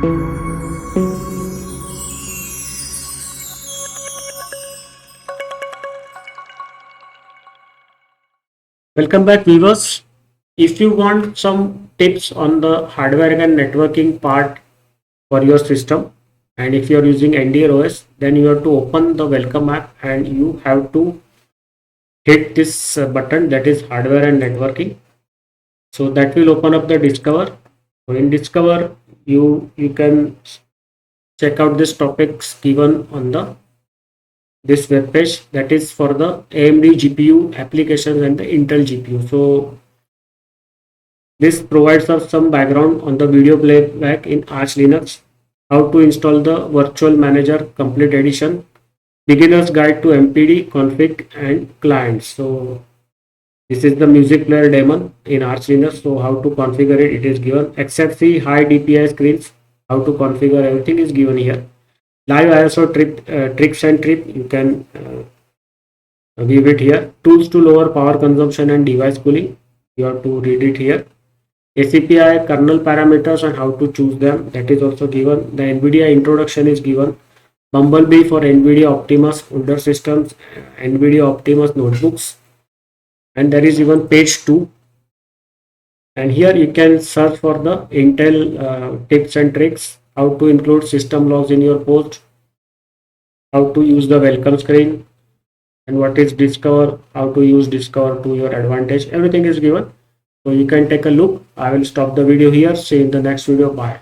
Welcome back, viewers. If you want some tips on the hardware and networking part for your system, and if you are using Endeavour OS, then you have to open the welcome app and you have to hit this button, that is hardware and networking. So that will open up the discover. So in discover, you can check out this topics given on the this web page, that is for the AMD GPU applications and the Intel GPU. So this provides us some background on the video playback in Arch Linux, how to install the Virtual Manager Complete Edition, beginner's guide to MPD, config and clients. So this is the music player daemon in Arch Linux. So how to configure it, it is given. XFC high DPI screens, how to configure everything is given here. Live ISO tricks and trip, you can view it here. Tools to lower power consumption and device cooling, you have to read it here. ACPI kernel parameters and how to choose them, that is also given. The NVIDIA introduction is given. Bumblebee for NVIDIA Optimus older systems, NVIDIA Optimus notebooks, and there is even page 2. And here you can search for the Intel tips and tricks, how to include system logs in your post, how to use the welcome screen, and what is discover, how to use discover to your advantage. Everything is given. So you can take a look. I will stop the video here. See you in the next video. Bye.